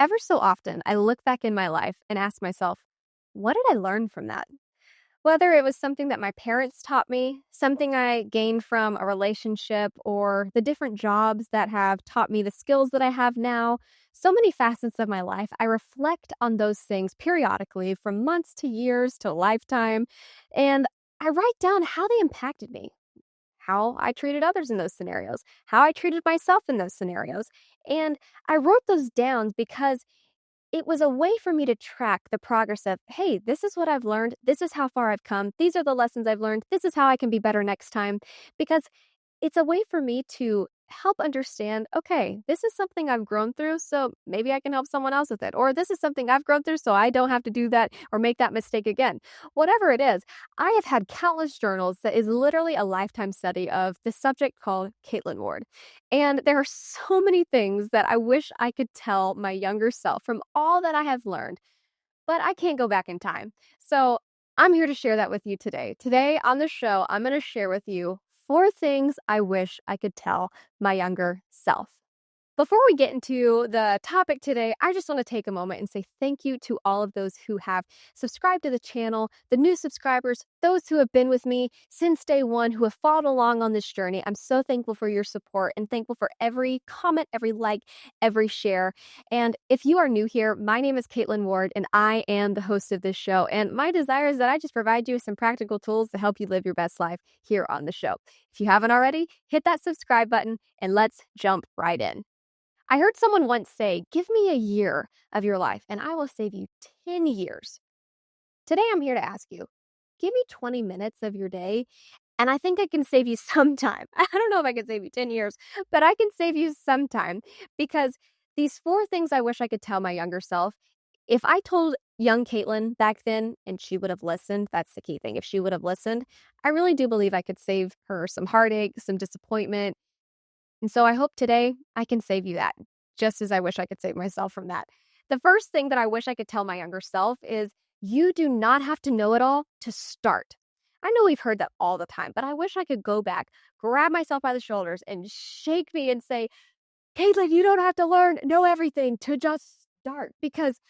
Ever so often, I look back in my life and ask myself, what did I learn from that? Whether it was something that my parents taught me, something I gained from a relationship, or the different jobs that have taught me the skills that I have now, so many facets of my life, I reflect on those things periodically from months to years to a lifetime, and I write down how they impacted me, how I treated others in those scenarios, how I treated myself in those scenarios. And I wrote those down because it was a way for me to track the progress of, hey, this is what I've learned. This is how far I've come. These are the lessons I've learned. This is how I can be better next time. Because it's a way for me to help understand, okay, this is something I've grown through, so maybe I can help someone else with it. Or this is something I've grown through, so I don't have to do that or make that mistake again. Whatever it is, I have had countless journals that is literally a lifetime study of this subject called Kaytlynn Ward. And there are so many things that I wish I could tell my younger self from all that I have learned, but I can't go back in time. So I'm here to share that with you today. Today on the show, I'm going to share with you 4 things I wish I could tell my younger self. Before we get into the topic today, I just want to take a moment and say thank you to all of those who have subscribed to the channel, the new subscribers, those who have been with me since day one, who have followed along on this journey. I'm so thankful for your support and thankful for every comment, every like, every share. And if you are new here, my name is Kaytlynn Ward, and I am the host of this show. And my desire is that I just provide you with some practical tools to help you live your best life here on the show. If you haven't already, hit that subscribe button and let's jump right in. I heard someone once say, give me a year of your life and I will save you 10 years. Today, I'm here to ask you, give me 20 minutes of your day and I think I can save you some time. I don't know if I can save you 10 years, but I can save you some time because these 4 things I wish I could tell my younger self. If I told young Kaytlynn back then and she would have listened, that's the key thing. If she would have listened, I really do believe I could save her some heartache, some disappointment, and so I hope today I can save you that, just as I wish I could save myself from that. The first thing that I wish I could tell my younger self is you do not have to know it all to start. I know we've heard that all the time, but I wish I could go back, grab myself by the shoulders, and shake me and say, Kaytlynn, you don't have to know everything to just start. Because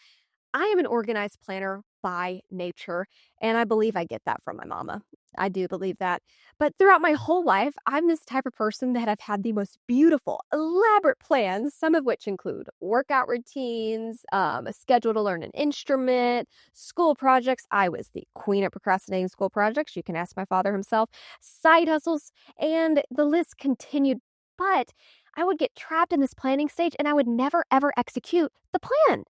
I am an organized planner by nature, and I believe I get that from my mama. I do believe that. But throughout my whole life, I'm this type of person that have had the most beautiful, elaborate plans, some of which include workout routines, a schedule to learn an instrument, school projects. I was the queen at procrastinating school projects. You can ask my father himself, side hustles, and the list continued. But I would get trapped in this planning stage and I would never, ever execute the plan.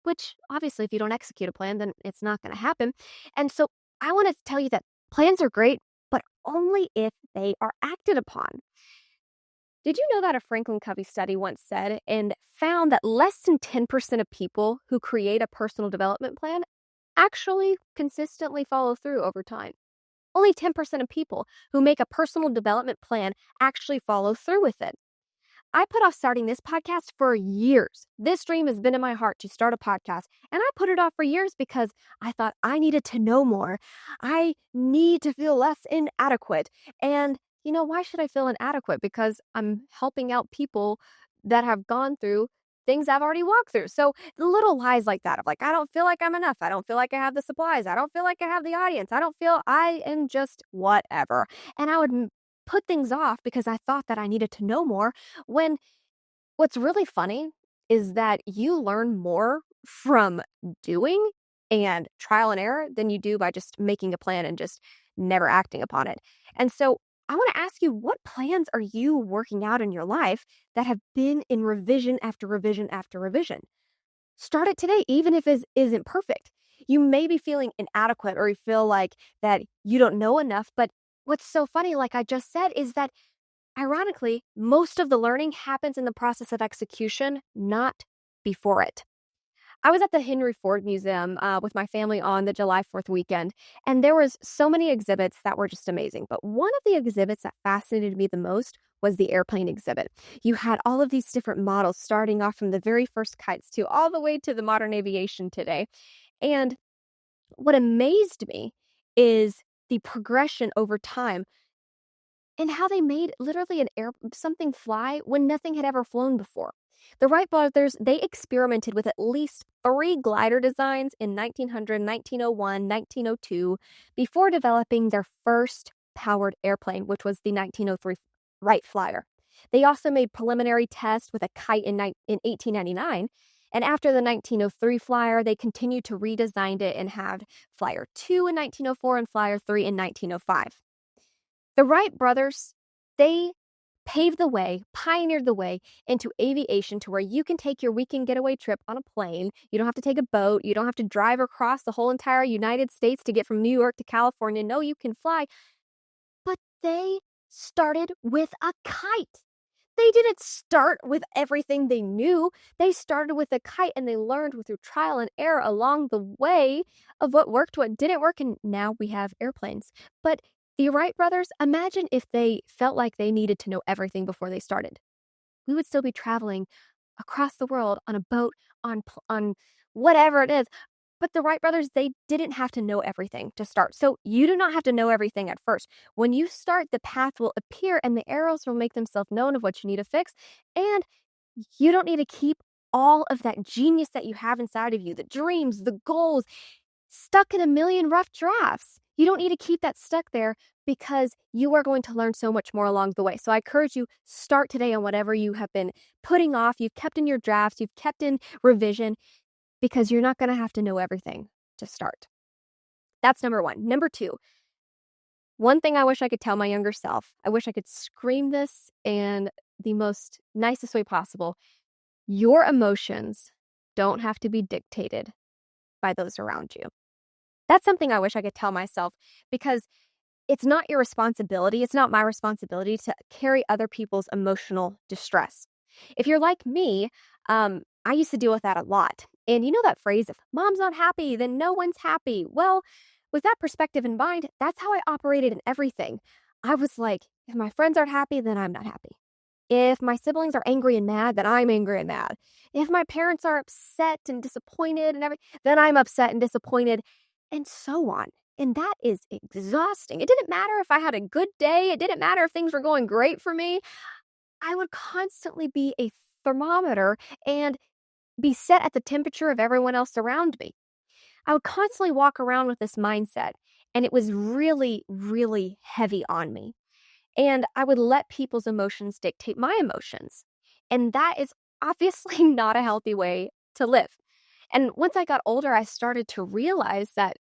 Which obviously, if you don't execute a plan, then it's not going to happen. And so I want to tell you that plans are great, but only if they are acted upon. Did you know that a Franklin Covey study once said and found that less than 10% of people who create a personal development plan actually consistently follow through over time? Only 10% of people who make a personal development plan actually follow through with it. I put off starting this podcast for years. This dream has been in my heart to start a podcast, and I put it off for years because I thought I needed to know more. I need to feel less inadequate. And, why should I feel inadequate? Because I'm helping out people that have gone through things I've already walked through. So little lies like that of like, I don't feel like I'm enough. I don't feel like I have the supplies. I don't feel like I have the audience. I don't feel I am just whatever. And I would put things off because I thought that I needed to know more, when what's really funny is that you learn more from doing and trial and error than you do by just making a plan and just never acting upon it. And so I want to ask you, what plans are you working out in your life that have been in revision after revision after revision? Start it today, even if it isn't perfect. You may be feeling inadequate or you feel like that you don't know enough, but what's so funny, like I just said, is that ironically, most of the learning happens in the process of execution, not before it. I was at the Henry Ford Museum with my family on the July 4th weekend, and there was so many exhibits that were just amazing. But one of the exhibits that fascinated me the most was the airplane exhibit. You had all of these different models, starting off from the very first kites to all the way to the modern aviation today. And what amazed me is the progression over time. and how they made literally something fly when nothing had ever flown before. The Wright brothers, they experimented with at least 3 glider designs in 1900, 1901, 1902 before developing their first powered airplane, which was the 1903 Wright Flyer. They also made preliminary tests with a kite in 1899, and after the 1903 Flyer, they continued to redesign it and had Flyer 2 in 1904 and Flyer 3 in 1905. The Wright brothers, they paved the way, pioneered the way into aviation to where you can take your weekend getaway trip on a plane. You don't have to take a boat. You don't have to drive across the whole entire United States to get from New York to California. No, you can fly. But they started with a kite. They didn't start with everything they knew. They started with a kite and they learned through trial and error along the way of what worked, what didn't work, and now we have airplanes. But the Wright brothers, imagine if they felt like they needed to know everything before they started. We would still be traveling across the world on a boat, on whatever it is. But the Wright brothers, they didn't have to know everything to start. So you do not have to know everything at first. When you start, the path will appear and the arrows will make themselves known of what you need to fix. And you don't need to keep all of that genius that you have inside of you, the dreams, the goals, stuck in a million rough drafts. You don't need to keep that stuck there because you are going to learn so much more along the way. So I encourage you, start today on whatever you have been putting off, you've kept in your drafts, you've kept in revision, because you're not going to have to know everything to start. That's number one. Number two, one thing I wish I could tell my younger self, I wish I could scream this in the most nicest way possible. Your emotions don't have to be dictated by those around you. That's something I wish I could tell myself because it's not your responsibility. It's not my responsibility to carry other people's emotional distress. If you're like me, I used to deal with that a lot. And you know that phrase, if mom's not happy, then no one's happy. Well, with that perspective in mind, that's how I operated in everything. I was like, if my friends aren't happy, then I'm not happy. If my siblings are angry and mad, then I'm angry and mad. If my parents are upset and disappointed and everything, then I'm upset and disappointed, and so on. And that is exhausting. It didn't matter if I had a good day. It didn't matter if things were going great for me. I would constantly be a thermometer and be set at the temperature of everyone else around me. I would constantly walk around with this mindset, and it was really, really heavy on me. And I would let people's emotions dictate my emotions. And that is obviously not a healthy way to live. And once I got older, I started to realize that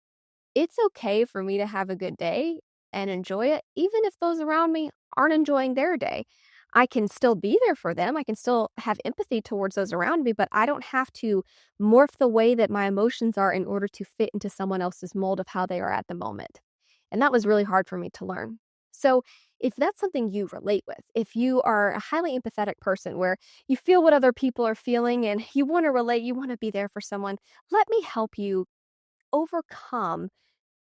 it's okay for me to have a good day and enjoy it, even if those around me aren't enjoying their day. I can still be there for them. I can still have empathy towards those around me, but I don't have to morph the way that my emotions are in order to fit into someone else's mold of how they are at the moment. And that was really hard for me to learn. So, if that's something you relate with, if you are a highly empathetic person where you feel what other people are feeling and you want to relate, you want to be there for someone, let me help you overcome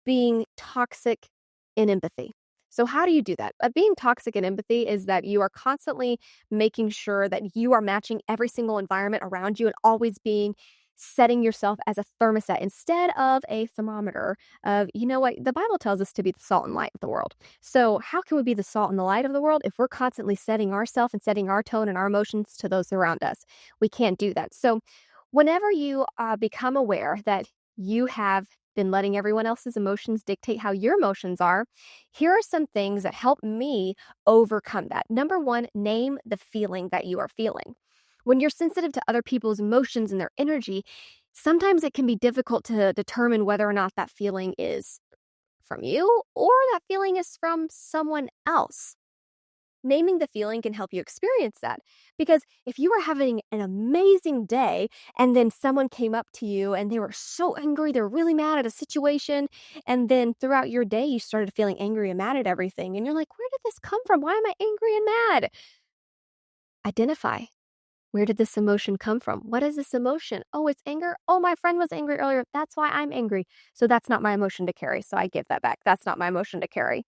being toxic in empathy. So how do you do that? Being toxic in empathy is that you are constantly making sure that you are matching every single environment around you and always being setting yourself as a thermostat instead of a thermometer of, you know what, the Bible tells us to be the salt and light of the world. So how can we be the salt and the light of the world if we're constantly setting ourselves and setting our tone and our emotions to those around us? We can't do that. So whenever you become aware that you have been letting everyone else's emotions dictate how your emotions are, here are some things that help me overcome that. Number one, name the feeling that you are feeling. When you're sensitive to other people's emotions and their energy, sometimes it can be difficult to determine whether or not that feeling is from you or that feeling is from someone else. Naming the feeling can help you experience that. Because if you were having an amazing day and then someone came up to you and they were so angry, they're really mad at a situation, and then throughout your day you started feeling angry and mad at everything, and you're like, where did this come from? Why am I angry and mad? Identify. Where did this emotion come from? What is this emotion? Oh, it's anger. Oh, my friend was angry earlier. That's why I'm angry. So that's not my emotion to carry. So I give that back. That's not my emotion to carry.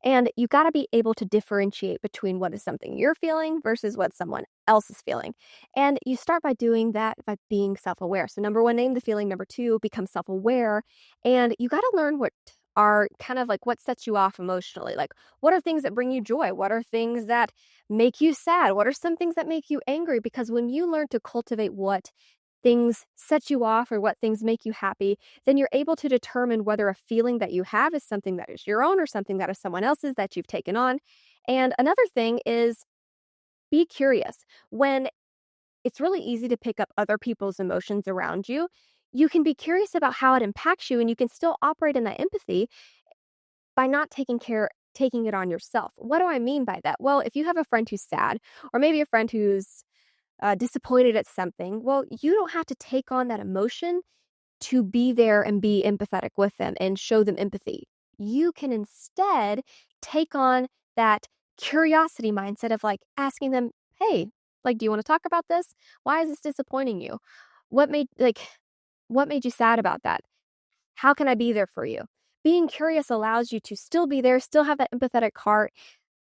And you got to be able to differentiate between what is something you're feeling versus what someone else is feeling. And you start by doing that by being self-aware. So number one, name the feeling. Number two, become self-aware. And you got to learn what are kind of like what sets you off emotionally. Like, what are things that bring you joy? What are things that make you sad? What are some things that make you angry? Because when you learn to cultivate what things set you off or what things make you happy, then you're able to determine whether a feeling that you have is something that is your own or something that is someone else's that you've taken on. And another thing is be curious. When it's really easy to pick up other people's emotions around you, you can be curious about how it impacts you and you can still operate in that empathy by not taking it on yourself. What do I mean by that? Well, if you have a friend who's sad or maybe a friend who's disappointed at something, well, you don't have to take on that emotion to be there and be empathetic with them and show them empathy. You can instead take on that curiosity mindset of like asking them, "Hey, like, do you want to talk about this? Why is this disappointing you? What made like what made you sad about that? How can I be there for you?" Being curious allows you to still be there, still have that empathetic heart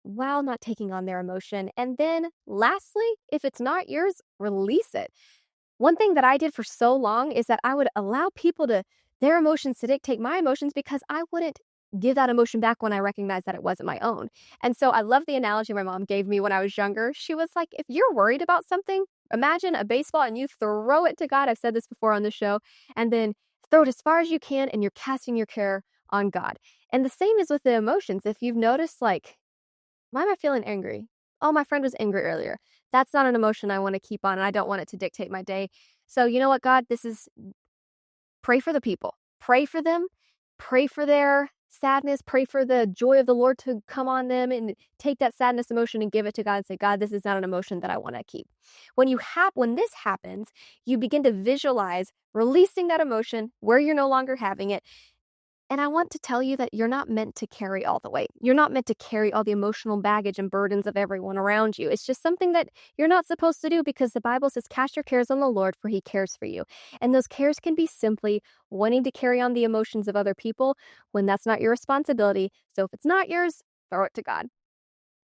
while not taking on their emotion. And then lastly, if it's not yours, release it. One thing that I did for so long is that I would allow people to their emotions to dictate my emotions because I wouldn't give that emotion back when I recognized that it wasn't my own. And so I love the analogy my mom gave me when I was younger. She was like, if you're worried about something, imagine a baseball and you throw it to God. I've said this before on the show, and then throw it as far as you can and you're casting your care on God. And the same is with the emotions. If you've noticed, like, why am I feeling angry? Oh, my friend was angry earlier. That's not an emotion I want to keep on, and I don't want it to dictate my day. So, you know what, God, this is pray for the people. Pray for them. Pray for their sadness. Pray for the joy of the Lord to come on them and take that sadness emotion and give it to God and say, God, this is not an emotion that I want to keep. When this happens, you begin to visualize releasing that emotion where you're no longer having it. And I want to tell you that you're not meant to carry all the weight. You're not meant to carry all the emotional baggage and burdens of everyone around you. It's just something that you're not supposed to do because the Bible says, cast your cares on the Lord, for he cares for you. And those cares can be simply wanting to carry on the emotions of other people when that's not your responsibility. So if it's not yours, throw it to God.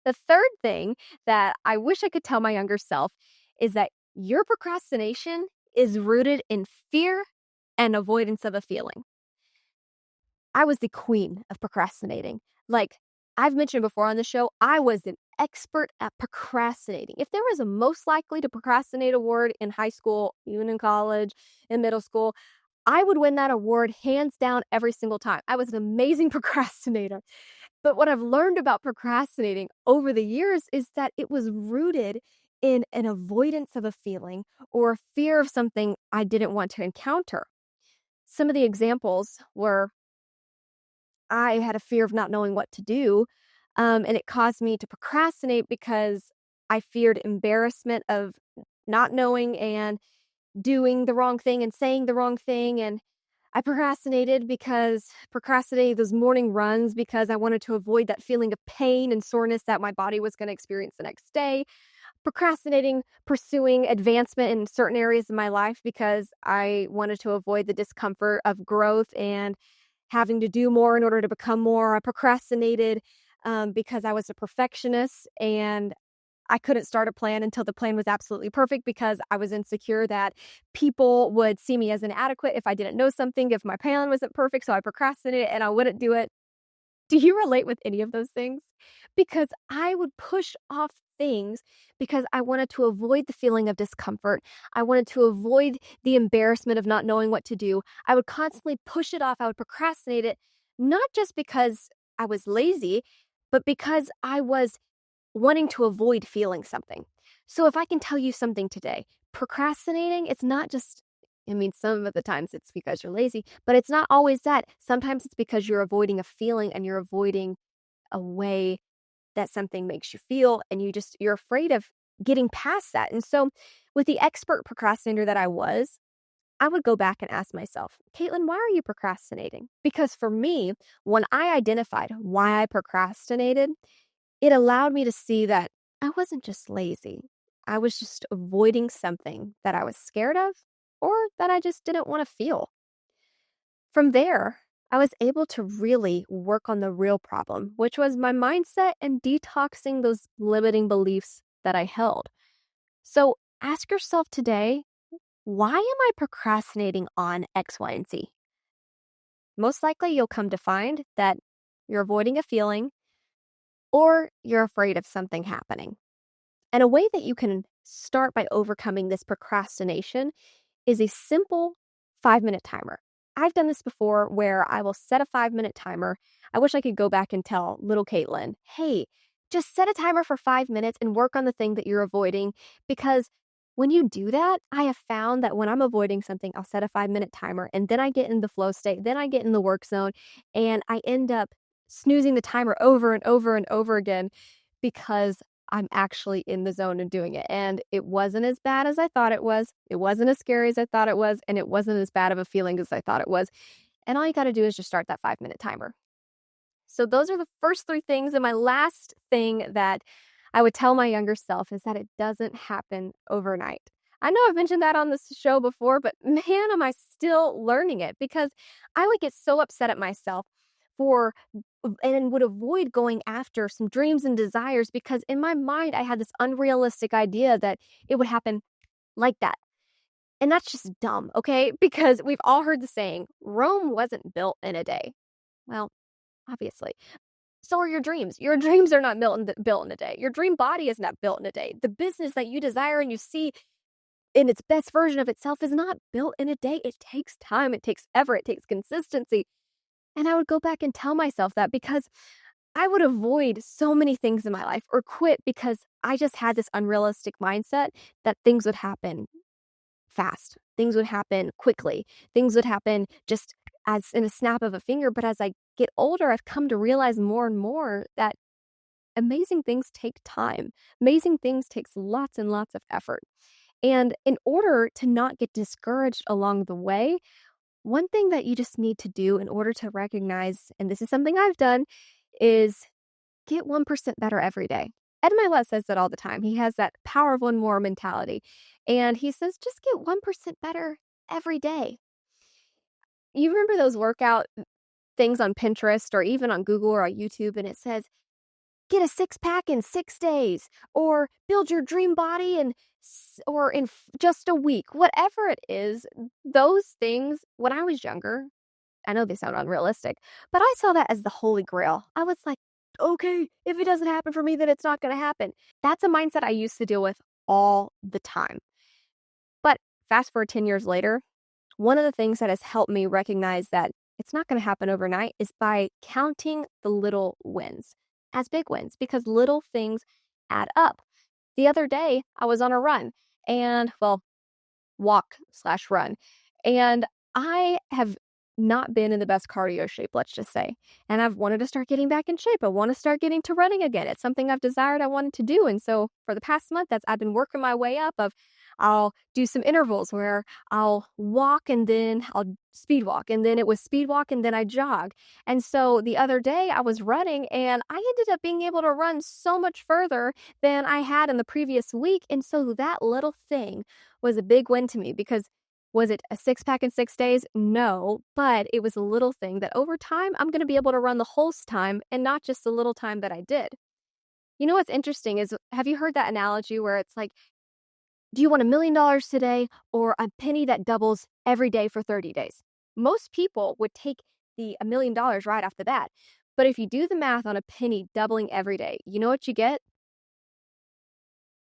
The third thing that I wish I could tell my younger self is that your procrastination is rooted in fear and avoidance of a feeling. I was the queen of procrastinating. Like I've mentioned before on the show, I was an expert at procrastinating. If there was a most likely to procrastinate award in high school, even in college, in middle school, I would win that award hands down every single time. I was an amazing procrastinator. But what I've learned about procrastinating over the years is that it was rooted in an avoidance of a feeling or a fear of something I didn't want to encounter. Some of the examples were I had a fear of not knowing what to do, and it caused me to procrastinate because I feared embarrassment of not knowing and doing the wrong thing and saying the wrong thing. And I procrastinated those morning runs because I wanted to avoid that feeling of pain and soreness that my body was going to experience the next day. Procrastinating pursuing advancement in certain areas of my life because I wanted to avoid the discomfort of growth and having to do more in order to become more. I procrastinated because I was a perfectionist and I couldn't start a plan until the plan was absolutely perfect because I was insecure that people would see me as inadequate if I didn't know something, if my plan wasn't perfect. So I procrastinated and I wouldn't do it. Do you relate with any of those things? Because I would push off things because I wanted to avoid the feeling of discomfort. I wanted to avoid the embarrassment of not knowing what to do. I would constantly push it off. I would procrastinate it, not just because I was lazy, but because I was wanting to avoid feeling something. So if I can tell you something today, procrastinating, it's not just some of the times it's because you're lazy, but it's not always that. Sometimes it's because you're avoiding a feeling and you're avoiding a way that something makes you feel and you're afraid of getting past that. And so with the expert procrastinator that I would go back and ask myself, Kaytlynn, why are you procrastinating? Because for me, when I identified why I procrastinated, it allowed me to see that I wasn't just lazy. I was just avoiding something that I was scared of or that I just didn't want to feel. From there, I was able to really work on the real problem, which was my mindset and detoxing those limiting beliefs that I held. So ask yourself today, why am I procrastinating on X, Y, and Z? most likely you'll come to find that you're avoiding a feeling or you're afraid of something happening. And a way that you can start by overcoming this procrastination is a simple 5-minute timer. I've done this before where I will set a 5-minute timer. I wish I could go back and tell little Kaytlynn, hey, just set a timer for 5 minutes and work on the thing that you're avoiding. Because when you do that, I have found that when I'm avoiding something, I'll set a 5-minute timer and then I get in the flow state, then I get in the work zone, and I end up snoozing the timer over and over and over again because I'm actually in the zone and doing it. And it wasn't as bad as I thought it was. It wasn't as scary as I thought it was. And it wasn't as bad of a feeling as I thought it was. And all you got to do is just start that 5-minute timer. So those are the first three things. And my last thing that I would tell my younger self is that it doesn't happen overnight. I know I've mentioned that on this show before, but man, am I still learning it because I would get so upset at myself for and would avoid going after some dreams and desires because in my mind I had this unrealistic idea that it would happen like that. And that's just dumb, okay? Because we've all heard the saying, Rome wasn't built in a day. Well, obviously. So are your dreams. Your dreams are not built in a day. Your dream body is not built in a day. The business that you desire and you see in its best version of itself is not built in a day. It takes time, it takes effort, it takes consistency. And I would go back and tell myself that because I would avoid so many things in my life or quit because I just had this unrealistic mindset that things would happen fast. Things would happen quickly. Things would happen just as in a snap of a finger. But as I get older, I've come to realize more and more that amazing things take time. Amazing things takes lots and lots of effort. And in order to not get discouraged along the way, one thing that you just need to do in order to recognize, and this is something I've done, is get 1% better every day. Ed Milet says that all the time. He has that power of one more mentality. And he says, just get 1% better every day. You remember those workout things on Pinterest or even on Google or on YouTube, and it says, get a 6-pack in 6 days or build your dream body or in just a week, whatever it is. Those things, when I was younger, I know they sound unrealistic, but I saw that as the holy grail. I was like, okay, if it doesn't happen for me, then it's not going to happen. That's a mindset I used to deal with all the time. But fast forward 10 years later, one of the things that has helped me recognize that it's not going to happen overnight is by counting the little wins as big wins because little things add up. The other day, I was on a run and, well, walk/run. And I have not been in the best cardio shape, let's just say. And I've wanted to start getting back in shape. I want to start getting to running again. It's something I've desired I wanted to do. And so for the past month, I've been working my way up of I'll do some intervals where I'll walk and then I'll speed walk. And then it was speed walk and then I jog. And so the other day I was running and I ended up being able to run so much further than I had in the previous week. And so that little thing was a big win to me because was it a 6-pack in 6 days? No, but it was a little thing that over time, I'm going to be able to run the whole time and not just the little time that I did. You know what's interesting is, have you heard that analogy where it's like, do you want $1,000,000 today or a penny that doubles every day for 30 days? Most people would take the $1,000,000 right off the bat. But if you do the math on a penny doubling every day, you know what you get?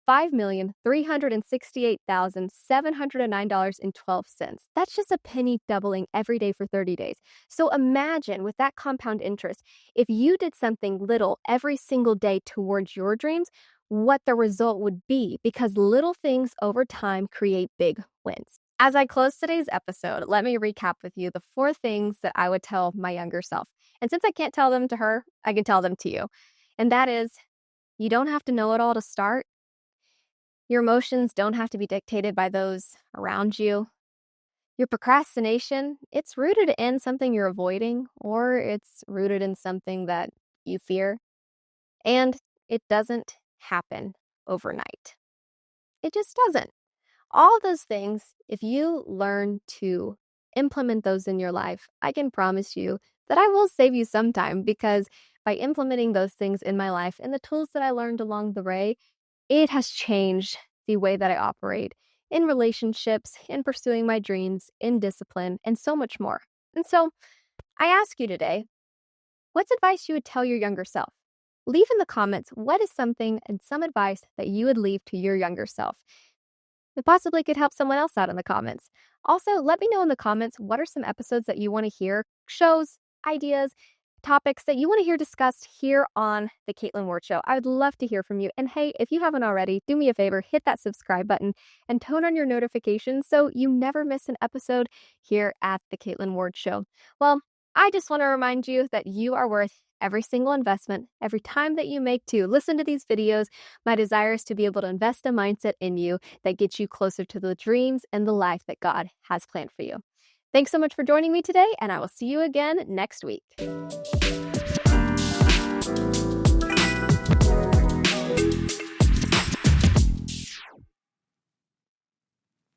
$5,368,709.12. That's just a penny doubling every day for 30 days. So imagine with that compound interest, if you did something little every single day towards your dreams, what the result would be because little things over time create big wins. As I close today's episode, let me recap with you the 4 things that I would tell my younger self. And since I can't tell them to her, I can tell them to you. And that is, you don't have to know it all to start. Your emotions don't have to be dictated by those around you. Your procrastination, it's rooted in something you're avoiding, or it's rooted in something that you fear. And it doesn't happen overnight. It just doesn't. All those things, if you learn to implement those in your life, I can promise you that I will save you some time because by implementing those things in my life and the tools that I learned along the way, it has changed the way that I operate in relationships, in pursuing my dreams, in discipline, and so much more. And so I ask you today, what's advice you would tell your younger self? Leave in the comments what is something and some advice that you would leave to your younger self. It possibly could help someone else out in the comments. Also, let me know in the comments what are some episodes that you want to hear, shows, ideas, topics that you want to hear discussed here on The Kaytlynn Ward Show. I would love to hear from you. And hey, if you haven't already, do me a favor, hit that subscribe button and turn on your notifications so you never miss an episode here at The Kaytlynn Ward Show. Well, I just want to remind you that you are worth every single investment, every time that you make to listen to these videos. My desire is to be able to invest a mindset in you that gets you closer to the dreams and the life that God has planned for you. Thanks so much for joining me today, and I will see you again next week.